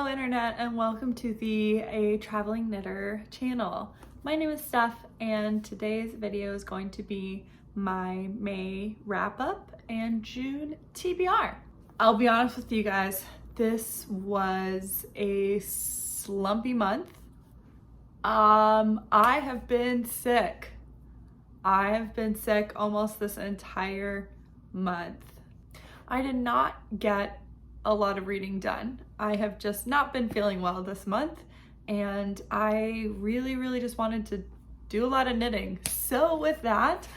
Hello Internet, and welcome to the A Traveling Knitter channel. My name is Steph, and today's video is going to be my May wrap up and June TBR. I'll be honest with you guys, this was a slumpy month. I have been sick. I have been sick almost this entire month. I did not get a lot of reading done. I have just not been feeling well this month, and I really just wanted to do a lot of knitting. So with that,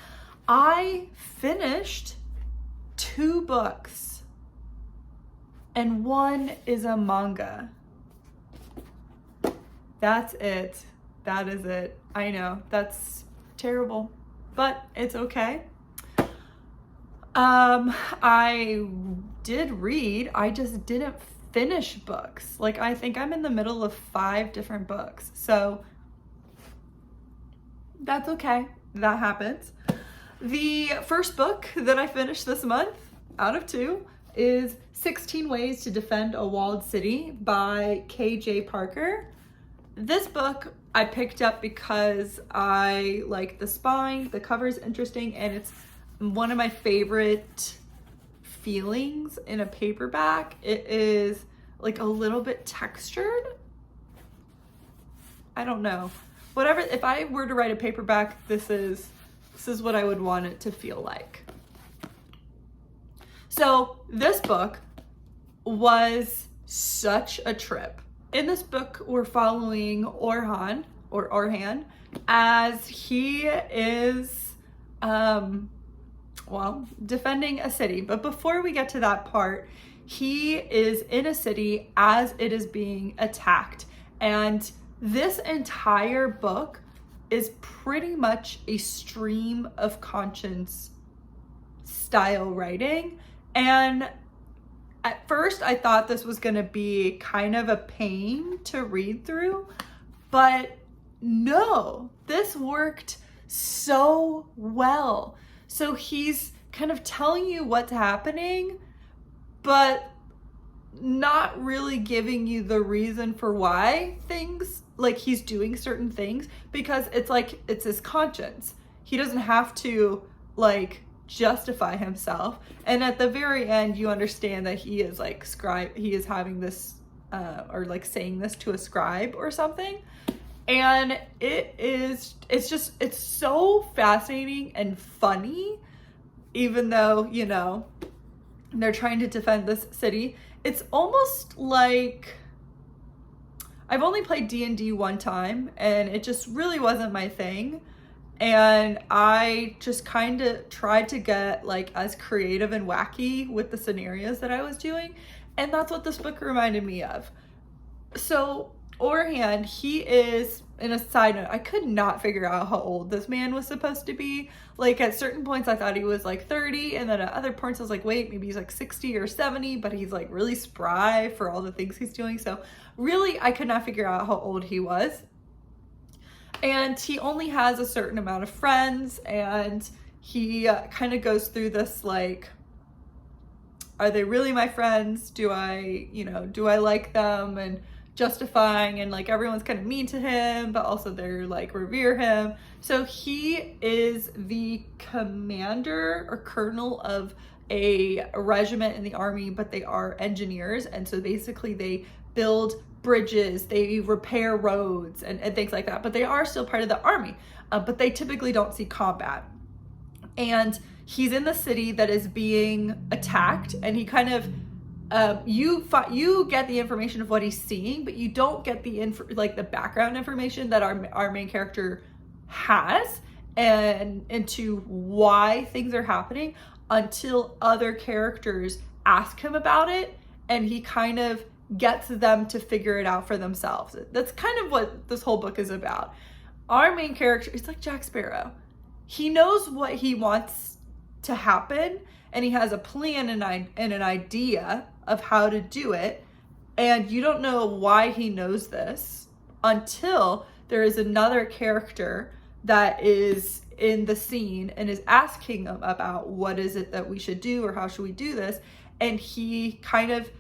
I finished 2 books, and one is a manga. That's it. That is it. I know, that's terrible, but it's okay. I did read, I just didn't finish books. Like, I think I'm in the middle of 5 different books, so that's okay. That happens. The first book that I finished this month, out of 2, is 16 Ways to Defend a Walled City by K.J. Parker. This book I picked up because I like the spine, the cover is interesting, and it's one of my favorite feelings in a paperback. It is like a little bit textured. I don't know. Whatever, if I were to write a paperback, this is what I would want it to feel like. So this book was such a trip. In this book, we're following Orhan as he is defending a city. But before we get to that part, he is in a city as it is being attacked. And this entire book is pretty much a stream of conscience style writing. And at first I thought this was gonna be kind of a pain to read through, but no, this worked so well. So he's kind of telling you what's happening, but not really giving you the reason for why things, like he's doing certain things, because it's like, it's his conscience. He doesn't have to like justify himself. And at the very end, you understand that he is like he is having this, or like saying this to a scribe or something. And it's so fascinating and funny, even though, you know, they're trying to defend this city. It's almost like, I've only played D&D one time, and it just really wasn't my thing. And I just kind of tried to get like as creative and wacky with the scenarios that I was doing. And that's what this book reminded me of. So Orhan, he is, in a side note, I could not figure out how old this man was supposed to be. Like at certain points I thought he was like 30, and then at other points I was like, wait, maybe he's like 60 or 70, but he's like really spry for all the things he's doing. So really, I could not figure out how old he was. And he only has a certain amount of friends, and he kind of goes through this like, are they really my friends? Do I like them? And justifying, and like everyone's kind of mean to him, but also they're like revere him. So he is the commander or colonel of a regiment in the army, but they are engineers, and so basically they build bridges, they repair roads and things like that, but they are still part of the army, but they typically don't see combat. And he's in the city that is being attacked, and he kind of you get the information of what he's seeing, but you don't get the the background information that our main character has, and into why things are happening, until other characters ask him about it, and he kind of gets them to figure it out for themselves. That's kind of what this whole book is about. Our main character is like Jack Sparrow. He knows what he wants to happen, and he has a plan and an idea of how to do it, and you don't know why he knows this until there is another character that is in the scene and is asking him about what is it that we should do, or how should we do this, and he kind of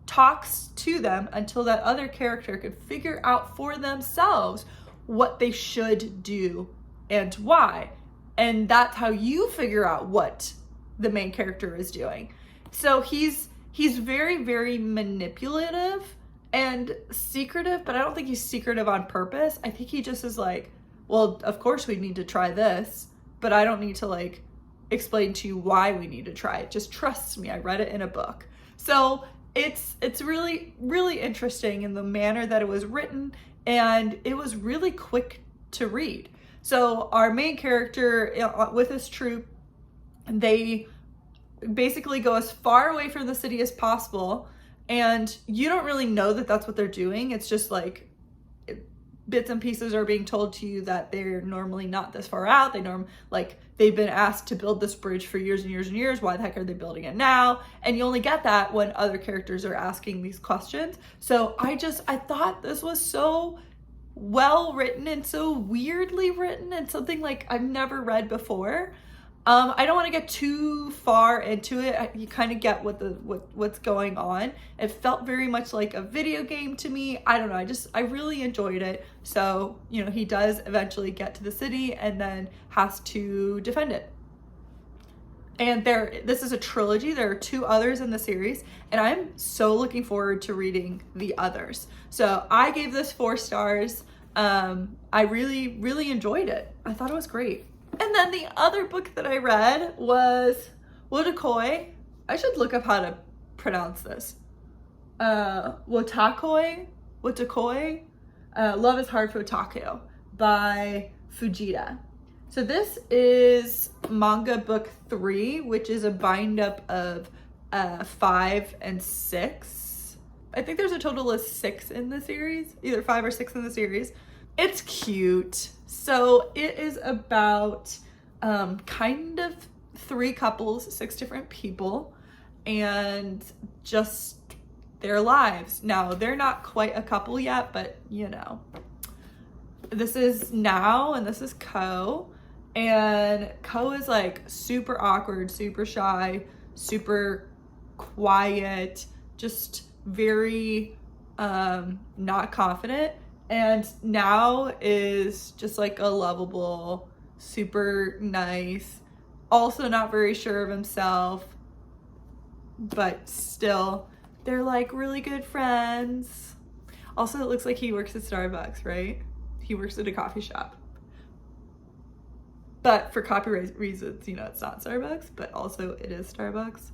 talks to them until that other character could figure out for themselves what they should do and why. And that's how you figure out what the main character is doing. So he's very, very manipulative and secretive, but I don't think he's secretive on purpose. I think he just is like, well, of course we need to try this, but I don't need to like explain to you why we need to try it. Just trust me. I read it in a book. So it's really, really interesting in the manner that it was written, and it was really quick to read. So our main character with his troop, they basically go as far away from the city as possible, and you don't really know that that's what they're doing. It's just like bits and pieces are being told to you that they're normally not this far out. They've been asked to build this bridge for years and years and years. Why the heck are they building it now? And you only get that when other characters are asking these questions. So I thought this was so well written and so weirdly written, and something like I've never read before. I don't want to get too far into it. You kind of get what's going on. It felt very much like a video game to me. I don't know. I really enjoyed it. So, he does eventually get to the city and then has to defend it. And this is a trilogy. There are 2 others in the series, and I'm so looking forward to reading the others. So I gave this 4 stars. I really, really enjoyed it. I thought it was great. And then the other book that I read was Wotakoi. I should look up how to pronounce this. Wotakoi. Love is Hard for Otaku by Fujita. So this is manga book 3, which is a bind up of 5 and 6. I think there's a total of 6 in the series, either 5 or 6 in the series. It's cute. So it is about kind of 3 couples, 6 different people, and just their lives. Now, they're not quite a couple yet, but this is Now and this is Ko. And Ko is like super awkward, super shy, super quiet, just very not confident. And Now is just like a lovable, super nice, also not very sure of himself, but still, they're like really good friends. Also, it looks like he works at Starbucks, right? He works at a coffee shop. But for copyright reasons, it's not Starbucks, but also it is Starbucks.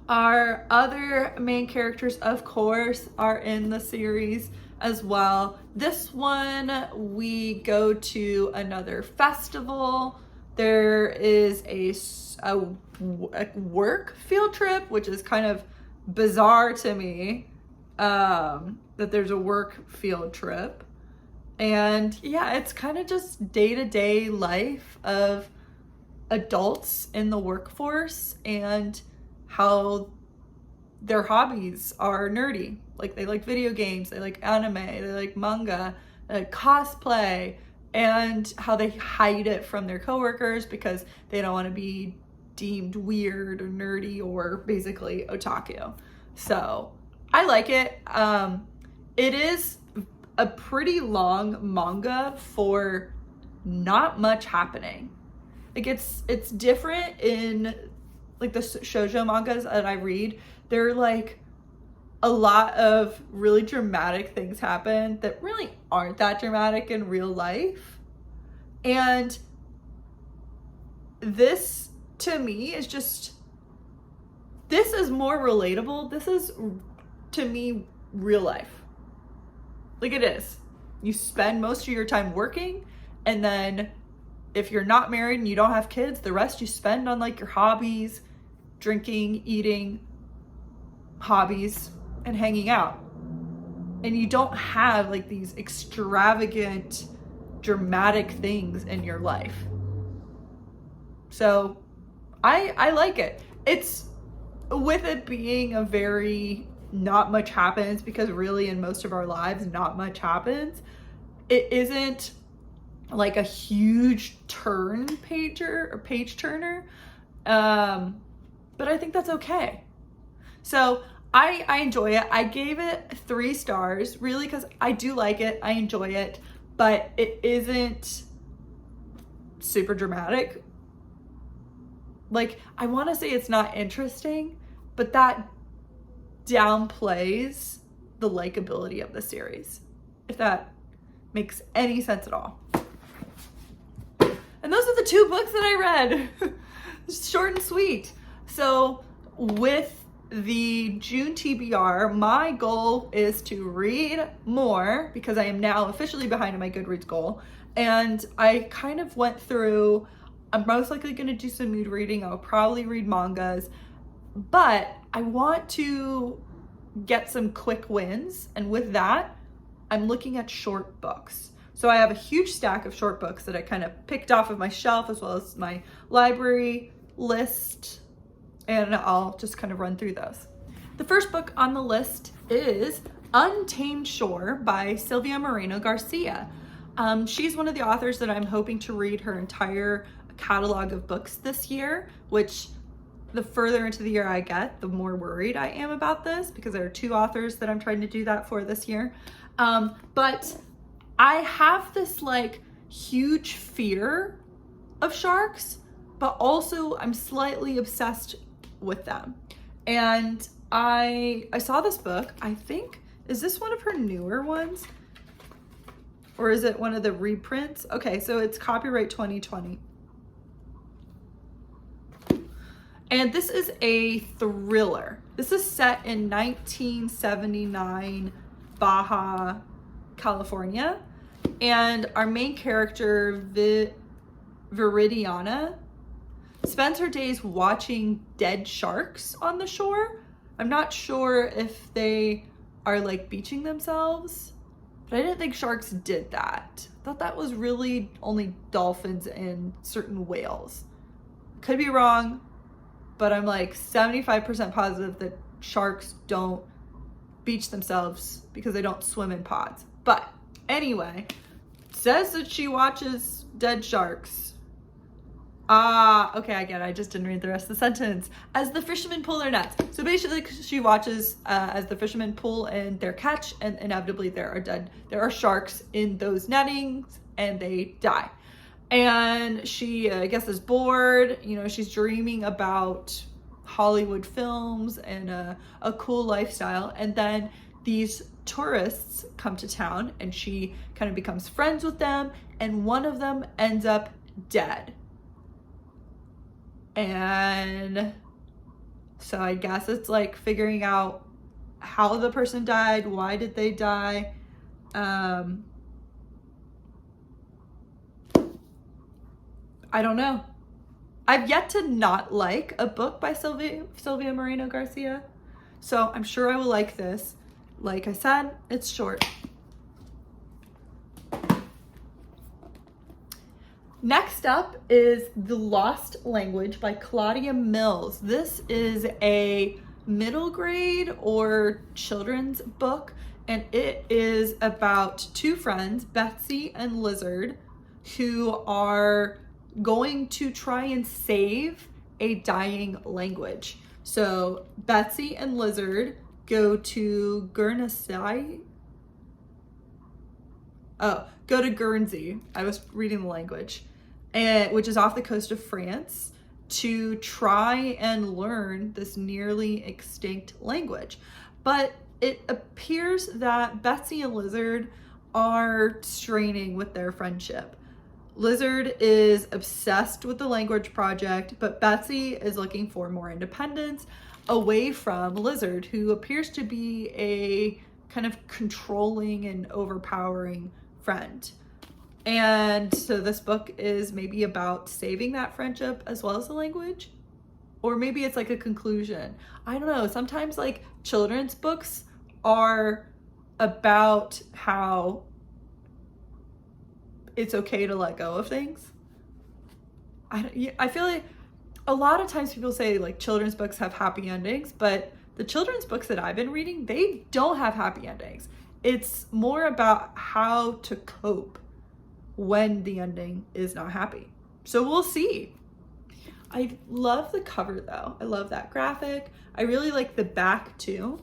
Our other main characters, of course, are in the series as well. This one, we go to another festival. There is a work field trip, which is kind of bizarre to me, that there's a work field trip. And yeah, it's kind of just day-to-day life of adults in the workforce and how their hobbies are nerdy. Like they like video games, they like anime, they like manga, they like cosplay, and how they hide it from their coworkers because they don't want to be deemed weird or nerdy or basically otaku. So I like it. It is a pretty long manga for not much happening. Like it's different in like the shoujo mangas that I read. They're like a lot of really dramatic things happen that really aren't that dramatic in real life. And this to me is this is more relatable. This is to me real life. Like it is. You spend most of your time working, and then if you're not married and you don't have kids, the rest you spend on like your hobbies, drinking, eating, hobbies, and hanging out. And you don't have like these extravagant, dramatic things in your life. So I like it. It's, with it being a very not much happens, because really in most of our lives not much happens, it isn't like a huge page turner, but I think that's okay. So I enjoy it. I gave it 3 stars, really, because I do like it. I enjoy it, but it isn't super dramatic. Like, I want to say it's not interesting, but that downplays the likability of the series, if that makes any sense at all. And those are the 2 books that I read. Short and sweet. So with the June TBR, my goal is to read more, because I am now officially behind in my Goodreads goal. And I kind of went through, I'm most likely going to do some mood reading. I'll probably read mangas, but I want to get some quick wins. And with that, I'm looking at short books. So I have a huge stack of short books that I kind of picked off of my shelf, as well as my library list, and I'll just kind of run through those. The first book on the list is Untamed Shore by Silvia Moreno Garcia. She's one of the authors that I'm hoping to read her entire catalog of books this year, which the further into the year I get, the more worried I am about this, because there are 2 authors that I'm trying to do that for this year. But I have this like huge fear of sharks, but also I'm slightly obsessed with them. And I saw this book, I think, is this one of her newer ones? Or is it one of the reprints? Okay, so it's copyright 2020. And this is a thriller. This is set in 1979 Baja, California. And our main character, Viridiana, spends her days watching dead sharks on the shore. I'm not sure if they are like beaching themselves, but I didn't think sharks did that. I thought that was really only dolphins and certain whales. Could be wrong, but I'm like 75% positive that sharks don't beach themselves because they don't swim in pods. But anyway, says that she watches dead sharks. Okay, I get it. I just didn't read the rest of the sentence. As the fishermen pull their nets. So basically she watches as the fishermen pull in their catch, and inevitably there are sharks in those nettings and they die. And she, I guess, is bored. You know, she's dreaming about Hollywood films and a cool lifestyle. And then these tourists come to town and she kind of becomes friends with them. And one of them ends up dead. And so I guess it's like figuring out how the person died, why did they die. I don't know. I've yet to not like a book by Silvia Moreno Garcia, so I'm sure I will like this. Like I said, it's short. Next up is The Lost Language by Claudia Mills. This is a middle grade or children's book, and it is about 2 friends, Betsy and Lizard, who are going to try and save a dying language. So Betsy and Lizard go to Guernsey. I was reading the language, which is off the coast of France, to try and learn this nearly extinct language. But it appears that Betsy and Lizard are straining with their friendship. Lizard is obsessed with the language project, but Betsy is looking for more independence away from Lizard, who appears to be a kind of controlling and overpowering friend. And so this book is maybe about saving that friendship as well as the language, or maybe it's like a conclusion. I don't know. Sometimes like children's books are about how it's okay to let go of things. I feel like a lot of times people say like children's books have happy endings, but the children's books that I've been reading, they don't have happy endings. It's more about how to cope when the ending is not happy. So we'll see. I love the cover though. I love that graphic. I really like the back too,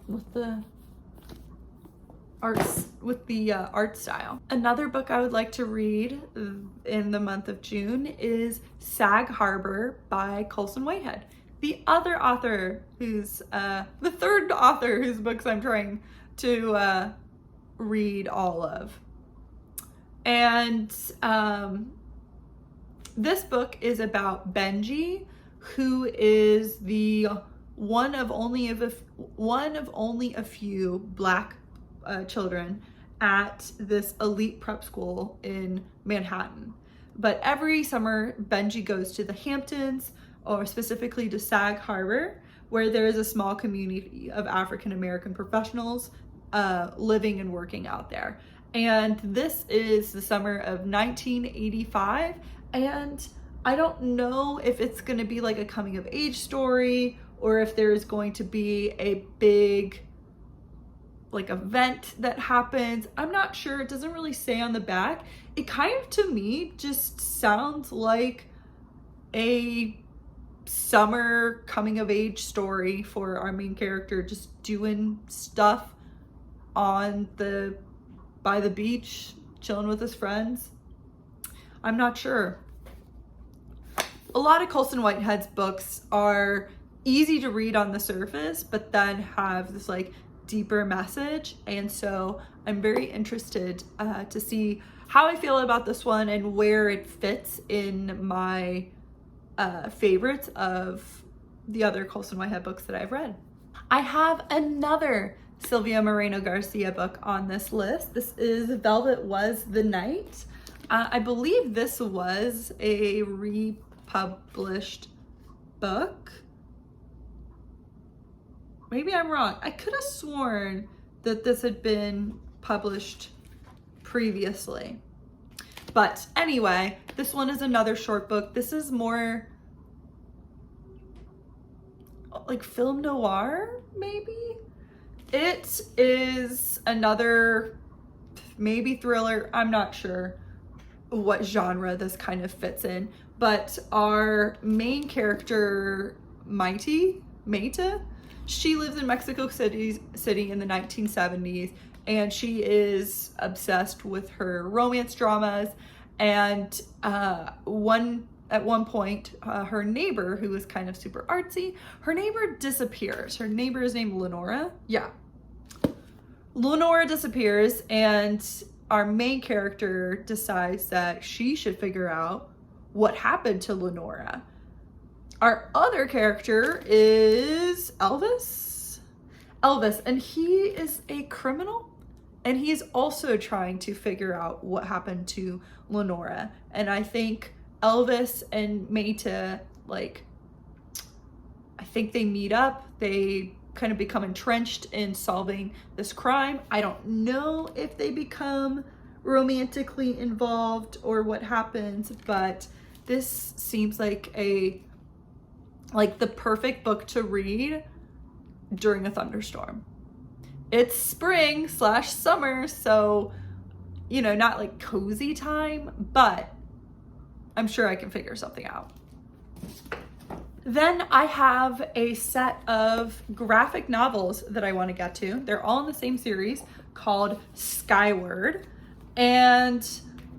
with the art style. Another book I would like to read in the month of June is Sag Harbor by Colson Whitehead. The other author who's, the third author whose books I'm trying to read all of. And this book is about Benji, who is the one of only a few Black children at this elite prep school in Manhattan. But every summer, Benji goes to the Hamptons, or specifically to Sag Harbor, where there is a small community of African American professionals living and working out there. And this is the summer of 1985, and I don't know if it's going to be like a coming of age story, or if there's going to be a big like event that happens. I'm not sure. It doesn't really say on the back. It kind of, to me, just sounds like a summer coming of age story for our main character, just doing stuff by the beach, chilling with his friends. I'm not sure. A lot of Colson Whitehead's books are easy to read on the surface, but then have this like deeper message. And so I'm very interested to see how I feel about this one and where it fits in my favorites of the other Colson Whitehead books that I've read. I have another Silvia Moreno Garcia book on this list. This is Velvet Was the Night. I believe this was a republished book. Maybe I'm wrong. I could have sworn that this had been published previously. But anyway, this one is another short book. This is more like film noir, maybe? It is another maybe thriller. I'm not sure what genre this kind of fits in, but our main character, Maita, she lives in Mexico City in the 1970s, and she is obsessed with her romance dramas. And at one point, her neighbor, who is kind of super artsy, her neighbor disappears. Her neighbor is named Lenora. Yeah. Lenora disappears, and our main character decides that she should figure out what happened to Lenora. Our other character is Elvis, and he is a criminal, and he is also trying to figure out what happened to Lenora. And I think Elvis and Maita, I think they meet up. They kind of become entrenched in solving this crime. I don't know if they become romantically involved or what happens, but this seems like the perfect book to read during a thunderstorm. It's spring/summer, so, not like cozy time, but I'm sure I can figure something out. Then I have a set of graphic novels that I want to get to. They're all in the same series called Skyward. And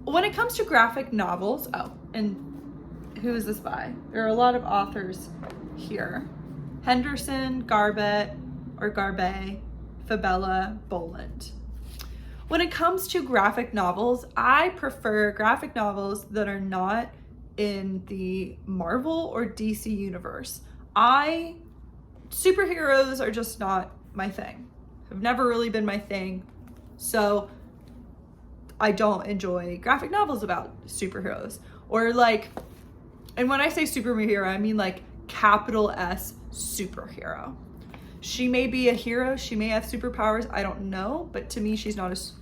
when it comes to graphic novels, and who is this by? There are a lot of authors here. Henderson, Garbutt, Fabella, Boland. When it comes to graphic novels, I prefer graphic novels that are not in the Marvel or DC universe. Superheroes are just not my thing. Have never really been my thing. So I don't enjoy graphic novels about superheroes. And when I say superhero, I mean capital S superhero. She may be a hero, she may have superpowers, I don't know, but to me she's not it's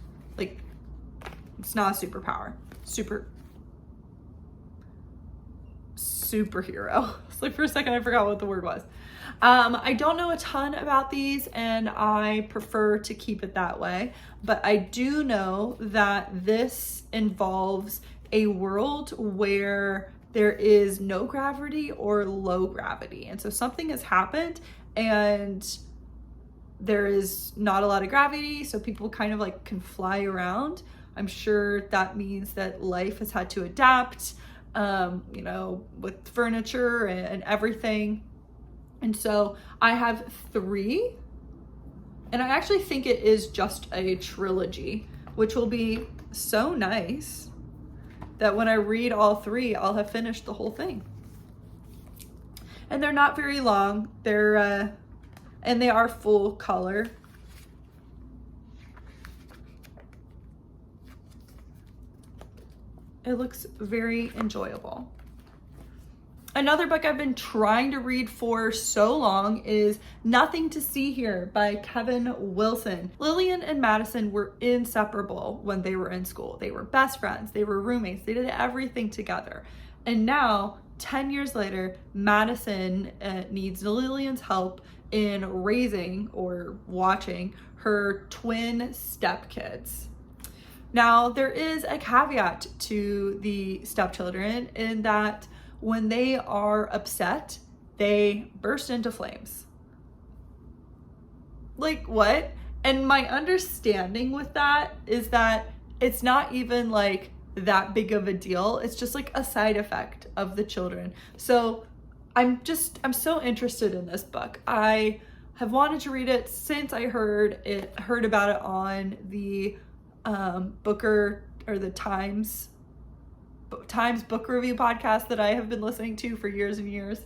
not a superpower. Superhero. For a second I forgot what the word was. I don't know a ton about these, and I prefer to keep it that way, but I do know that this involves a world where there is no gravity or low gravity. And so something has happened and there is not a lot of gravity, so people kind of like can fly around. I'm sure that means that life has had to adapt, you know, with furniture and everything. And so I have 3, and I actually think it is just a trilogy, which will be so nice that when I read all 3, I'll have finished the whole thing. And they're not very long. They're and they are full color. It looks very enjoyable. Another book I've been trying to read for so long is Nothing to See Here by Kevin Wilson. Lillian and Madison were inseparable when they were in school. They were best friends, they were roommates, they did everything together. And now, 10 years later, Madison needs Lillian's help in raising or watching her twin stepkids. Now, there is a caveat to the stepchildren in that when they are upset, they burst into flames. Like, what? And my understanding with that is that it's not even like that big of a deal. It's just like a side effect of the children. So I'm so interested in this book. I have wanted to read it since I heard about it on the Booker or the Times book review podcast that I have been listening to for years and years.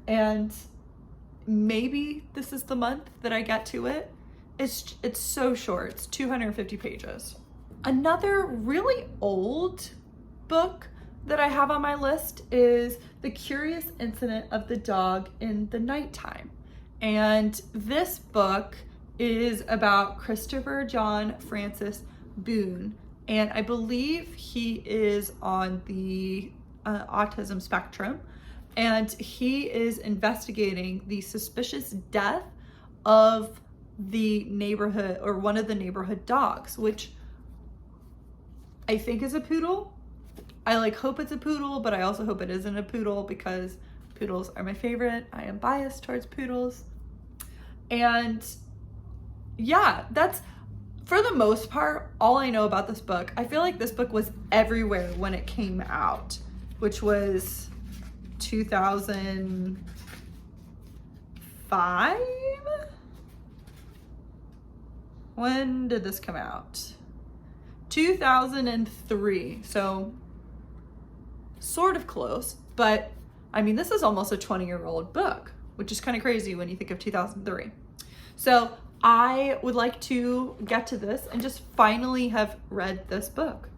And maybe this is the month that I get to it. It's so short. It's 250 pages. Another really old book that I have on my list is The Curious Incident of the Dog in the Nighttime. And this book is about Christopher John Francis Boone. And I believe he is on the autism spectrum. And he is investigating the suspicious death of the neighborhood, or one of the neighborhood dogs, which I think is a poodle. I hope it's a poodle, but I also hope it isn't a poodle because poodles are my favorite. I am biased towards poodles. And yeah, that's for the most part all I know about this book. I feel like this book was everywhere when it came out, which was 2005? When did this come out? 2003. So sort of close, but I mean, this is almost a 20-year-old book, which is kind of crazy when you think of 2003. So I would like to get to this and just finally have read this book.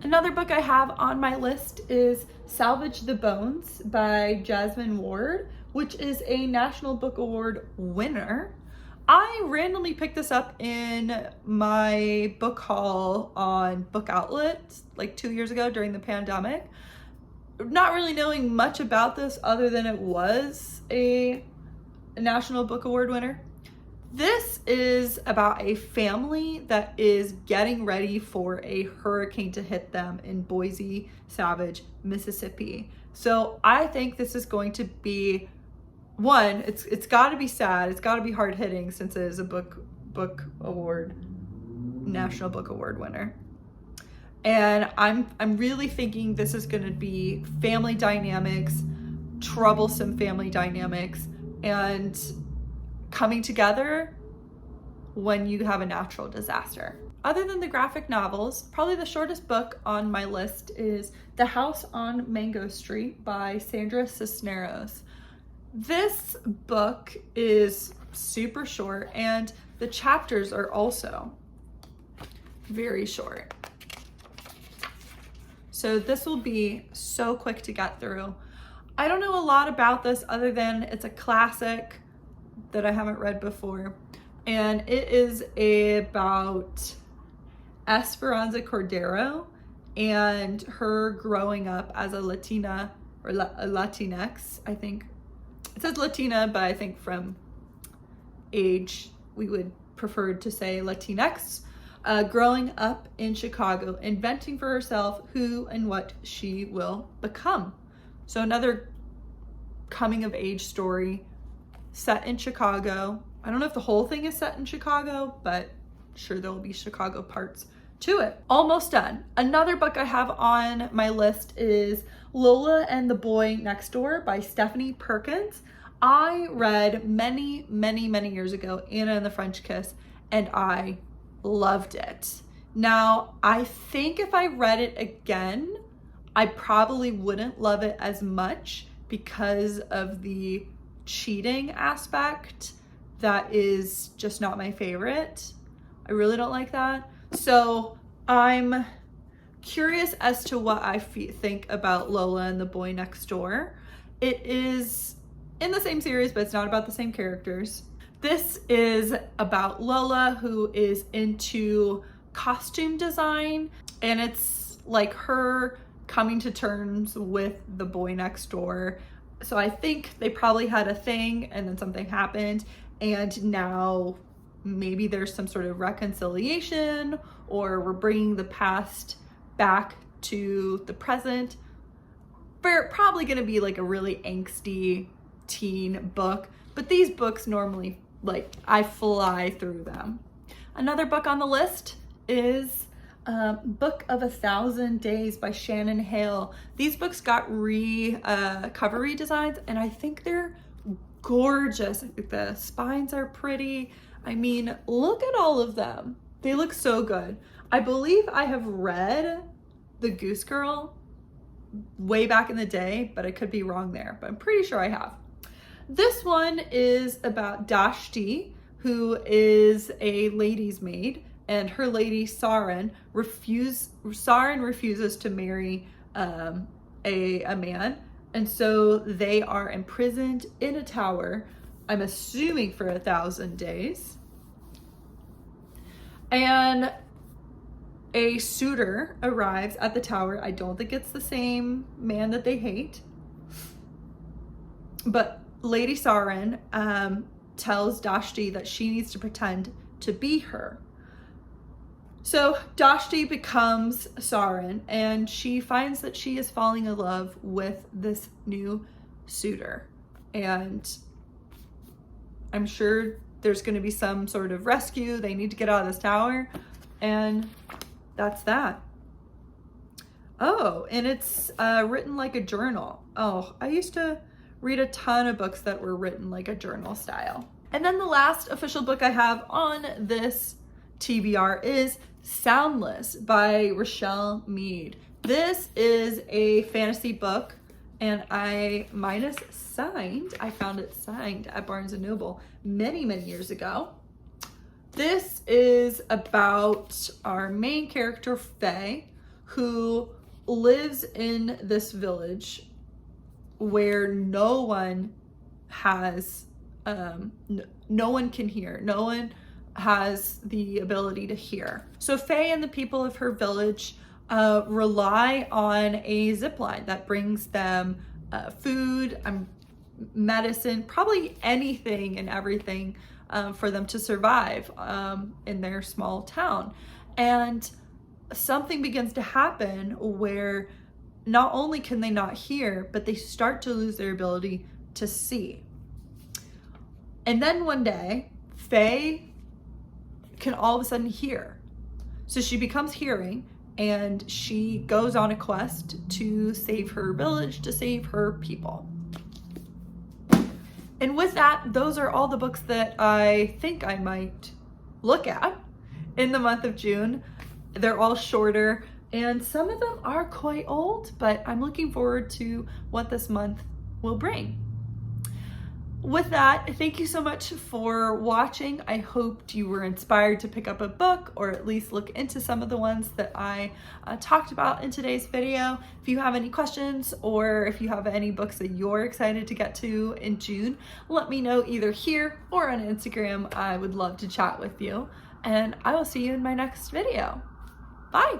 Another book I have on my list is Salvage the Bones by Jasmine Ward, which is a National Book Award winner. I randomly picked this up in my book haul on Book Outlet like 2 years ago during the pandemic. Not really knowing much about this other than it was a National Book Award winner. This is about a family that is getting ready for a hurricane to hit them in Boise, Savage, Mississippi. So I think this is going to be one, it's got to be sad, it's got to be hard hitting since it is a book award, National Book Award winner. And I'm really thinking this is going to be family dynamics, troublesome family dynamics, and coming together when you have a natural disaster. Other than the graphic novels, probably the shortest book on my list is The House on Mango Street by Sandra Cisneros. This book is super short and the chapters are also very short. So this will be so quick to get through. I don't know a lot about this other than it's a classic that I haven't read before. And it is about Esperanza Cordero and her growing up as a Latina or a Latinx, I think. It says Latina, but I think from age, we would prefer to say Latinx. Growing up in Chicago, inventing for herself who and what she will become. So another coming of age story set in Chicago. I don't know if the whole thing is set in Chicago, but sure there will be Chicago parts to it. Almost done. Another book I have on my list is Lola and the Boy Next Door by Stephanie Perkins. I read many years ago Anna and the French Kiss, and I loved it. Now, I think if I read it again, I probably wouldn't love it as much because of the cheating aspect. That is just not my favorite. I really don't like that. So I'm curious as to what I think about Lola and the Boy Next Door. It is in the same series, but it's not about the same characters. This is about Lola, who is into costume design, and it's like her coming to terms with the boy next door. So I think they probably had a thing and then something happened, and now maybe there's some sort of reconciliation, or we're bringing the past back to the present. But probably gonna be like a really angsty teen book, but these books normally, like, I fly through them. Another book on the list is Book of 1,000 Days by Shannon Hale. These books got cover redesigns, and I think they're gorgeous. I think the spines are pretty. I mean, look at all of them. They look so good. I believe I have read The Goose Girl way back in the day, but I could be wrong there, but I'm pretty sure I have. This one is about Dashti, who is a lady's maid, and her lady Sarin refuses to marry a man, and so they are imprisoned in a tower, I'm assuming for 1,000 days. And a suitor arrives at the tower. I don't think it's the same man that they hate, but Lady Sarin tells Dashti that she needs to pretend to be her. So Dashti becomes Sarin, and she finds that she is falling in love with this new suitor. And I'm sure there's going to be some sort of rescue. They need to get out of this tower, and that's that. Oh, and it's written like a journal. Oh, I used to read a ton of books that were written like a journal style. And then the last official book I have on this TBR is Soundless by Rochelle Mead. This is a fantasy book, and mine is signed. I found it signed at Barnes & Noble many years ago. This is about our main character, Faye, who lives in this village where no one has, no one can hear. No one has the ability to hear. So Faye and the people of her village rely on a zip line that brings them food, medicine, probably anything and everything for them to survive in their small town. And something begins to happen where not only can they not hear, but they start to lose their ability to see. And then one day, Faye can all of a sudden hear. So she becomes hearing, and she goes on a quest to save her village, to save her people. And with that, those are all the books that I think I might look at in the month of June. They're all shorter, and some of them are quite old, but I'm looking forward to what this month will bring. With that, thank you so much for watching. I hoped you were inspired to pick up a book, or at least look into some of the ones that I talked about in today's video. If you have any questions, or if you have any books that you're excited to get to in June, let me know either here or on Instagram. I would love to chat with you, and I will see you in my next video. Bye.